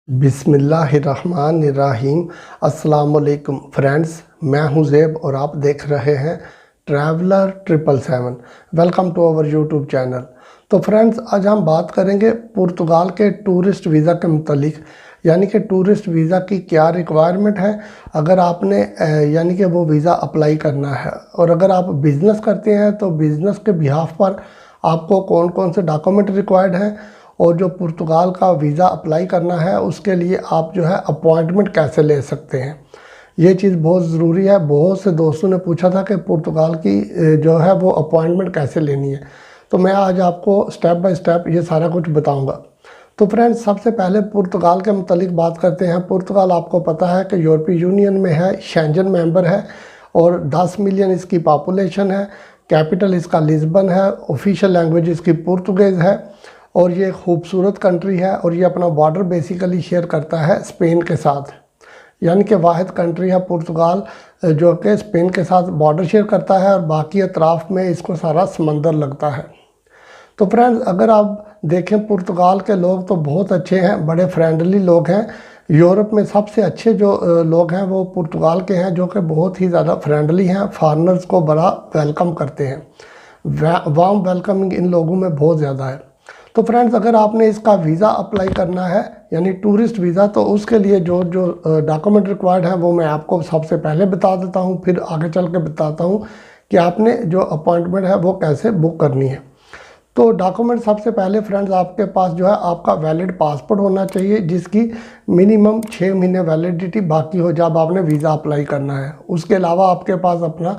बिस्मिल्लाहिर्रहमानिर्रहीम। अस्सलामुअलैकुम फ्रेंड्स, मैं हूं ज़ेब और आप देख रहे हैं traveller 777। Welcome to our YouTube channel. तो फ्रेंड्स, आज हम बात करेंगे पुर्तगाल के टूरिस्ट वीज़ा के मुतालिक, यानी कि टूरिस्ट वीज़ा की क्या रिक्वायरमेंट है अगर आपने यानी कि वो वीज़ा अप्लाई करना है, और अगर आप बिज़नेस करते हैं तो बिज़नेस के बिहाफ पर आपको कौन कौन से डॉक्यूमेंट रिक्वायर्ड हैं, और जो पुर्तगाल का वीज़ा अप्लाई करना है उसके लिए आप जो है अपॉइंटमेंट कैसे ले सकते हैं। ये चीज़ बहुत ज़रूरी है। बहुत से दोस्तों ने पूछा था कि पुर्तगाल की जो है वो अपॉइंटमेंट कैसे लेनी है, तो मैं आज आपको स्टेप बाय स्टेप ये सारा कुछ बताऊंगा। तो फ्रेंड्स, सबसे पहले पुर्तगाल के मुतालिक बात करते हैं। पुर्तगाल आपको पता है कि यूरोपीय यूनियन में है, शेंजन मेंबर है और 10 मिलियन इसकी पॉपुलेशन है। कैपिटल इसका लिस्बन है। ऑफिशियल लैंग्वेज इसकी पुर्तगीज़ है और ये खूबसूरत कंट्री है, और ये अपना बॉर्डर बेसिकली शेयर करता है स्पेन के साथ। यानी कि वाहिद कंट्री है पुर्तगाल जो कि स्पेन के साथ बॉर्डर शेयर करता है, और बाकी अतराफ़ में इसको सारा समंदर लगता है। तो फ्रेंड्स, अगर आप देखें पुर्तगाल के लोग तो बहुत अच्छे हैं, बड़े फ्रेंडली लोग हैं। यूरोप में सबसे अच्छे जो लोग हैं वो पुर्तगाल के हैं, जो कि बहुत ही ज़्यादा फ्रेंडली हैं, फॉरेनर्स को बड़ा वेलकम करते हैं। वार्म वेलकमिंग इन लोगों में बहुत ज़्यादा है। तो फ्रेंड्स, अगर आपने इसका वीज़ा अप्लाई करना है यानी टूरिस्ट वीज़ा, तो उसके लिए जो जो डॉक्यूमेंट रिक्वायर्ड है वो मैं आपको सबसे पहले बता देता हूँ, फिर आगे चल के बताता हूँ कि आपने जो अपॉइंटमेंट है वो कैसे बुक करनी है। तो डॉक्यूमेंट सबसे पहले फ्रेंड्स, आपके पास जो है आपका वैलिड पासपोर्ट होना चाहिए, जिसकी मिनिमम 6 महीने वैलिडिटी बाकी हो जब आपने वीज़ा अप्लाई करना है। उसके अलावा आपके पास अपना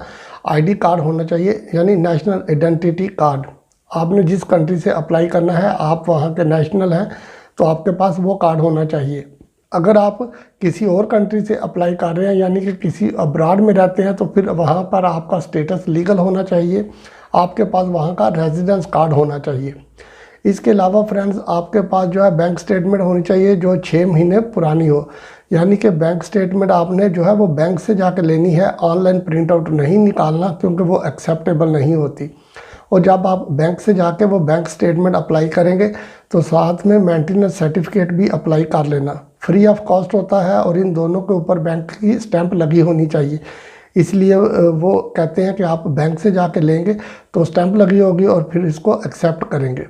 ID कार्ड होना चाहिए, यानी नेशनल आइडेंटिटी कार्ड। आपने जिस कंट्री से अप्लाई करना है, आप वहाँ के नेशनल हैं, तो आपके पास वो कार्ड होना चाहिए। अगर आप किसी और कंट्री से अप्लाई कर रहे हैं यानी कि किसी अब्राड में रहते हैं, तो फिर वहाँ पर आपका स्टेटस लीगल होना चाहिए, आपके पास वहाँ का रेजिडेंस कार्ड होना चाहिए। इसके अलावा फ्रेंड्स, आपके पास जो है बैंक स्टेटमेंट होनी चाहिए जो 6 महीने पुरानी हो। यानी कि बैंक स्टेटमेंट आपने जो है वो बैंक से जाकर लेनी है, ऑनलाइन प्रिंट आउट नहीं निकालना, क्योंकि वो एक्सेप्टेबल नहीं होती। और जब आप बैंक से जाके वो बैंक स्टेटमेंट अप्लाई करेंगे तो साथ में मेंटेनेंस सर्टिफिकेट भी अप्लाई कर लेना। फ्री ऑफ कॉस्ट होता है, और इन दोनों के ऊपर बैंक की स्टैंप लगी होनी चाहिए। इसलिए वो कहते हैं कि आप बैंक से जाके लेंगे तो स्टैंप लगी होगी और फिर इसको एक्सेप्ट करेंगे।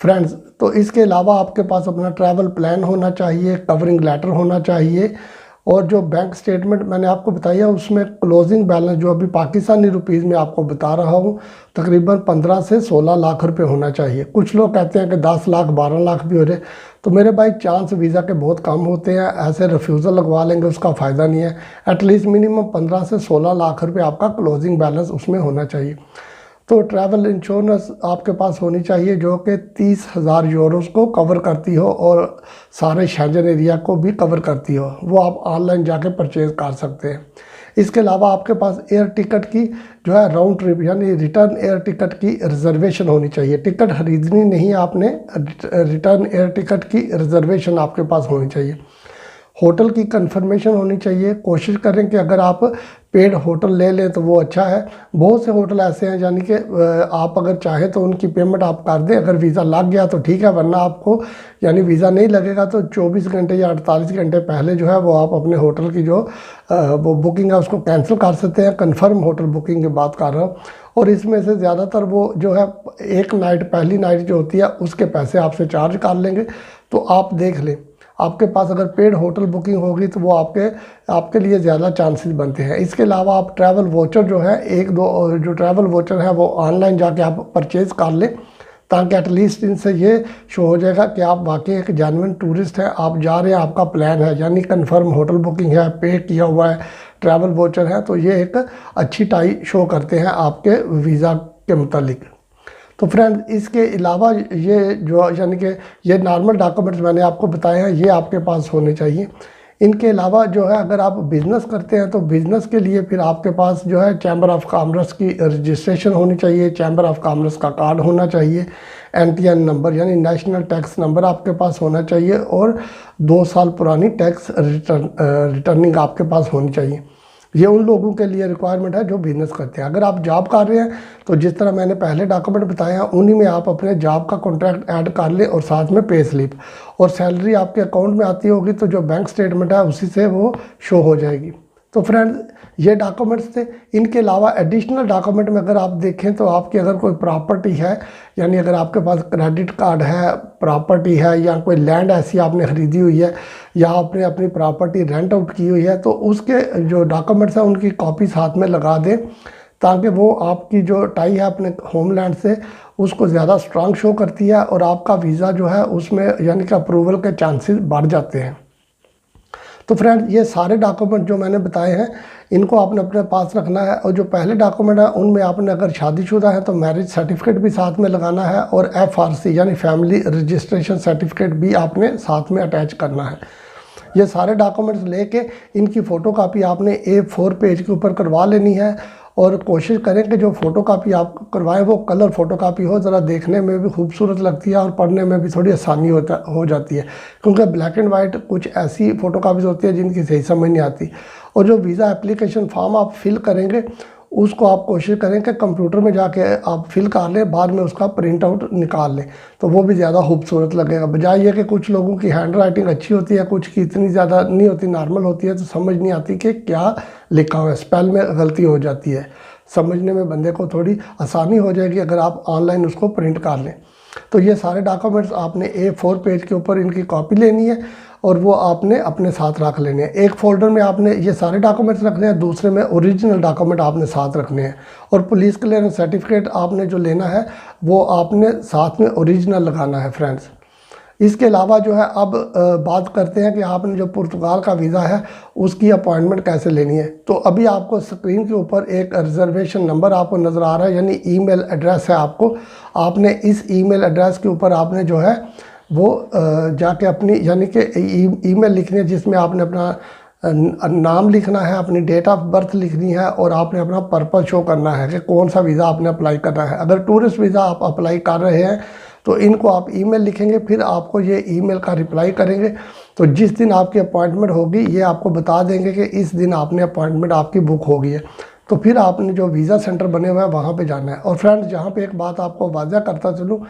फ्रेंड्स, तो इसके अलावा आपके पास अपना ट्रैवल प्लान होना चाहिए, कवरिंग लेटर होना चाहिए, और जो बैंक स्टेटमेंट मैंने आपको बताया उसमें क्लोजिंग बैलेंस जो अभी पाकिस्तानी रुपीज़ में आपको बता रहा हूँ तकरीबन 15 से 16 लाख रुपए होना चाहिए। कुछ लोग कहते हैं कि 10 लाख 12 लाख भी हो रहे, तो मेरे भाई चांस वीज़ा के बहुत कम होते हैं, ऐसे रिफ्यूज़ल लगवा लेंगे उसका फ़ायदा नहीं है। एटलीस्ट मिनिमम 15 से 16 लाख रुपये आपका क्लोजिंग बैलेंस उसमें होना चाहिए। तो ट्रैवल इंश्योरेंस आपके पास होनी चाहिए जो कि 30,000 यूरोस को कवर करती हो और सारे शेंजन एरिया को भी कवर करती हो। वो आप ऑनलाइन जाके परचेज़ कर सकते हैं। इसके अलावा आपके पास एयर टिकट की जो है राउंड ट्रिप यानी रिटर्न एयर टिकट की रिजर्वेशन होनी चाहिए। टिकट खरीदनी नहीं आपने, रिटर्न एयर टिकट की रिजर्वेशन आपके पास होनी चाहिए। होटल की कंफर्मेशन होनी चाहिए। कोशिश करें कि अगर आप पेड होटल ले लें तो वो अच्छा है। बहुत से होटल ऐसे हैं यानी कि आप अगर चाहें तो उनकी पेमेंट आप कर दें, अगर वीज़ा लग गया तो ठीक है, वरना आपको यानी वीज़ा नहीं लगेगा तो 24 घंटे या 48 घंटे पहले जो है वो आप अपने होटल की जो वो बुकिंग है उसको कैंसिल कर सकते हैं। कन्फर्म होटल बुकिंग की बात कर रहा हूँ। और इसमें से ज़्यादातर वो जो है एक नाइट, पहली नाइट जो होती है उसके पैसे आपसे चार्ज कर लेंगे। तो आप देख लें, आपके पास अगर पेड होटल बुकिंग होगी तो वो आपके लिए ज़्यादा चांसेस बनते हैं। इसके अलावा आप ट्रैवल वोचर जो है, एक दो जो ट्रैवल वोचर है वो ऑनलाइन जाके आप परचेज़ कर लें, ताकि एटलीस्ट इनसे ये शो हो जाएगा कि आप वाकई एक जेन्युइन टूरिस्ट हैं, आप जा रहे हैं, आपका प्लान है, यानी कंफर्म होटल बुकिंग है, पे किया हुआ है, ट्रैवल वोचर है। तो ये एक अच्छी टाई शो करते हैं आपके वीज़ा के मुतालिक। तो फ्रेंड, इसके अलावा ये जो यानी कि ये नॉर्मल डॉक्यूमेंट्स मैंने आपको बताए हैं ये आपके पास होने चाहिए। इनके अलावा जो है अगर आप बिज़नेस करते हैं तो बिज़नेस के लिए फिर आपके पास जो है चैम्बर ऑफ कॉमर्स की रजिस्ट्रेशन होनी चाहिए, चैम्बर ऑफ कॉमर्स का कार्ड होना चाहिए, NTN नंबर यानी नेशनल टैक्स नंबर आपके पास होना चाहिए, और 2 साल पुरानी टैक्स रिटर्निंग आपके पास होनी चाहिए। ये उन लोगों के लिए रिक्वायरमेंट है जो बिजनेस करते हैं। अगर आप जॉब कर रहे हैं तो जिस तरह मैंने पहले डॉक्यूमेंट बताए हैं उन्हीं में आप अपने जॉब का कॉन्ट्रैक्ट ऐड कर लें और साथ में पे स्लिप, और सैलरी आपके अकाउंट में आती होगी तो जो बैंक स्टेटमेंट है उसी से वो शो हो जाएगी। तो फ्रेंड्स ये डॉक्यूमेंट्स थे। इनके अलावा एडिशनल डॉक्यूमेंट में अगर आप देखें तो आपकी अगर कोई प्रॉपर्टी है, यानी अगर आपके पास क्रेडिट कार्ड है, प्रॉपर्टी है, या कोई लैंड ऐसी आपने ख़रीदी हुई है, या आपने अपनी प्रॉपर्टी रेंट आउट की हुई है, तो उसके जो डॉक्यूमेंट्स हैं उनकी कॉपी साथ में लगा दें, ताकि वो आपकी जो टाई है अपने होमलैंड से उसको ज़्यादा स्ट्रांग शो करती है और आपका वीज़ा जो है उसमें यानी कि अप्रूवल के चांसेस बढ़ जाते हैं। तो फ्रेंड ये सारे डॉक्यूमेंट जो मैंने बताए हैं इनको आपने अपने पास रखना है, और जो पहले डॉक्यूमेंट है उनमें आपने अगर शादीशुदा है तो मैरिज सर्टिफिकेट भी साथ में लगाना है, और FRC यानी फैमिली रजिस्ट्रेशन सर्टिफिकेट भी आपने साथ में अटैच करना है। ये सारे डॉक्यूमेंट्स लेके इनकी फ़ोटोकॉपी आपने A4 पेज के ऊपर करवा लेनी है, और कोशिश करें कि जो फ़ोटोकॉपी आप करवाएं वो कलर फ़ोटोकॉपी हो, ज़रा देखने में भी खूबसूरत लगती है और पढ़ने में भी थोड़ी आसानी हो जाती है, क्योंकि ब्लैक एंड वाइट कुछ ऐसी फ़ोटोकॉपीज़ होती है जिनकी सही समझ नहीं आती। और जो वीज़ा एप्लीकेशन फॉर्म आप फिल करेंगे उसको आप कोशिश करें कि कंप्यूटर में जाके आप फिल कर लें, बाद में उसका प्रिंट आउट निकाल लें, तो वो भी ज़्यादा खूबसूरत लगेगा। बजाय ये कि कुछ लोगों की हैंड राइटिंग अच्छी होती है, कुछ की इतनी ज़्यादा नहीं होती, नॉर्मल होती है, तो समझ नहीं आती कि क्या लिखा हुआ है, स्पेल में गलती हो जाती है। समझने में बंदे को थोड़ी आसानी हो जाएगी अगर आप ऑनलाइन उसको प्रिंट कर लें। तो ये सारे डॉक्यूमेंट्स आपने A4 पेज के ऊपर इनकी कॉपी लेनी है और वो आपने अपने साथ रख लेने हैं। एक फ़ोल्डर में आपने ये सारे डॉक्यूमेंट्स रखने हैं, दूसरे में ओरिजिनल डॉक्यूमेंट आपने साथ रखने हैं, और पुलिस क्लियरेंस सर्टिफिकेट आपने जो लेना है वो आपने साथ में ओरिजिनल लगाना है फ्रेंड्स। इसके अलावा जो है अब बात करते हैं कि आपने जो पुर्तगाल का वीज़ा है उसकी अपॉइंटमेंट कैसे लेनी है। तो अभी आपको स्क्रीन के ऊपर एक रिजर्वेशन नंबर आपको नज़र आ रहा है, यानी ईमेल एड्रेस है आपने इस ईमेल एड्रेस के ऊपर आपने जो है वो जाके अपनी यानी कि ईमेल लिखनी है, जिसमें आपने अपना नाम लिखना है, अपनी डेट ऑफ बर्थ लिखनी है, और आपने अपना पर्पस शो करना है कि कौन सा वीज़ा आपने अप्लाई करना है। अगर टूरिस्ट वीज़ा आप अप्लाई कर रहे हैं तो इनको आप ईमेल लिखेंगे, फिर आपको ये ईमेल का रिप्लाई करेंगे, तो जिस दिन आपकी अपॉइंटमेंट होगी ये आपको बता देंगे कि इस दिन आपने अपॉइंटमेंट आपकी बुक हो गई है। तो फिर आपने जो वीज़ा सेंटर बने हुए हैं वहाँ पे जाना है। और फ्रेंड्स जहाँ पे एक बात आपको वाज़ा करता चलूँ,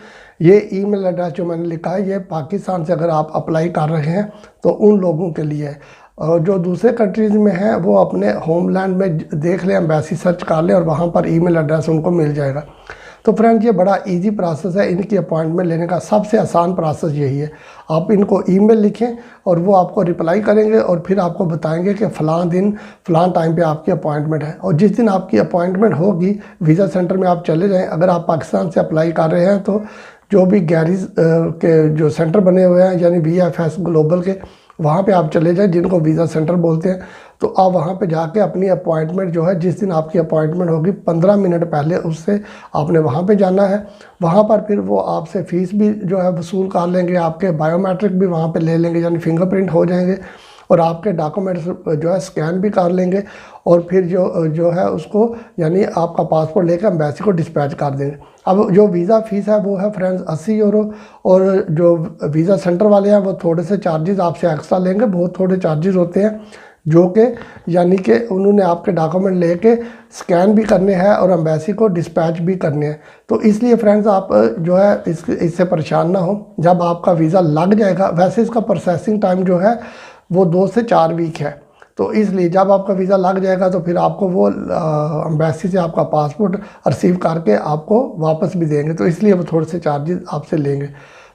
ये ईमेल एड्रेस जो मैंने लिखा है ये पाकिस्तान से अगर आप अप्लाई कर रहे हैं तो उन लोगों के लिए है, और जो दूसरे कंट्रीज़ में हैं वो अपने होमलैंड में देख लें, एम्बेसी सर्च कर लें और वहाँ पर ईमेल एड्रेस उनको मिल जाएगा। तो फ्रेंड्स ये बड़ा इजी प्रोसेस है, इनकी अपॉइंटमेंट लेने का सबसे आसान प्रोसेस यही है। आप इनको ईमेल लिखें और वो आपको रिप्लाई करेंगे और फिर आपको बताएंगे कि फ़लाँ दिन फ़लाँ टाइम पे आपकी अपॉइंटमेंट है, और जिस दिन आपकी अपॉइंटमेंट होगी वीज़ा सेंटर में आप चले जाएं। अगर आप पाकिस्तान से अप्लाई कर रहे हैं तो जो भी गैरीज के जो सेंटर बने हुए हैं यानी VFS ग्लोबल के, वहाँ पे आप चले जाएं, जिनको वीज़ा सेंटर बोलते हैं। तो आप वहाँ पे जाके अपनी अपॉइंटमेंट जो है, जिस दिन आपकी अपॉइंटमेंट होगी 15 मिनट पहले उससे आपने वहाँ पे जाना है। वहाँ पर फिर वो आपसे फ़ीस भी जो है वसूल कर लेंगे, आपके बायोमेट्रिक भी वहाँ पे ले लेंगे, यानी फिंगरप्रिंट हो जाएंगे, और आपके डॉक्यूमेंट्स जो है स्कैन भी कर लेंगे, और फिर जो है उसको यानी आपका पासपोर्ट लेकर एम्बेसी को डिस्पैच कर देंगे। अब जो वीज़ा फ़ीस है वो है फ्रेंड्स 80 यूरो, और जो वीज़ा सेंटर वाले हैं वो थोड़े से चार्जेस आपसे एक्स्ट्रा लेंगे, बहुत थोड़े चार्जेस होते हैं, जो कि यानी कि उन्होंने आपके डॉक्यूमेंट लेके स्कैन भी करने हैं और एम्बेसी को डिस्पैच भी करने हैं। तो इसलिए फ्रेंड्स आप जो है इससे परेशान ना हो, जब आपका वीज़ा लग जाएगा, वैसे इसका प्रोसेसिंग टाइम जो है वो 2 से 4 वीक है, तो इसलिए जब आपका वीज़ा लग जाएगा तो फिर आपको वो एम्बेसी से आपका पासपोर्ट रिसीव करके आपको वापस भी देंगे, तो इसलिए वो थोड़े से चार्जेस आपसे लेंगे।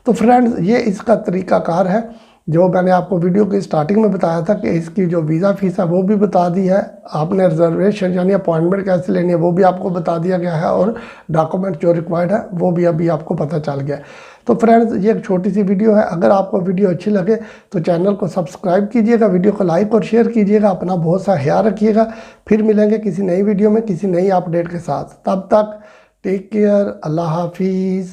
तो फ्रेंड्स ये इसका तरीक़ाकार है जो मैंने आपको वीडियो की स्टार्टिंग में बताया था कि इसकी जो वीज़ा फ़ीस है वो भी बता दी है, आपने रिजर्वेशन यानी अपॉइंटमेंट कैसे लेनी है वो भी आपको बता दिया गया है, और डॉक्यूमेंट जो रिक्वायर्ड है वो भी अभी आपको पता चल गया है। तो फ्रेंड्स ये एक छोटी सी वीडियो है, अगर आपको वीडियो अच्छी लगे तो चैनल को सब्सक्राइब कीजिएगा, वीडियो को लाइक और शेयर कीजिएगा, अपना बहुत सा ख्याल रखिएगा। फिर मिलेंगे किसी नई वीडियो में किसी नई अपडेट के साथ, तब तक टेक केयर, अल्लाह हाफिज़।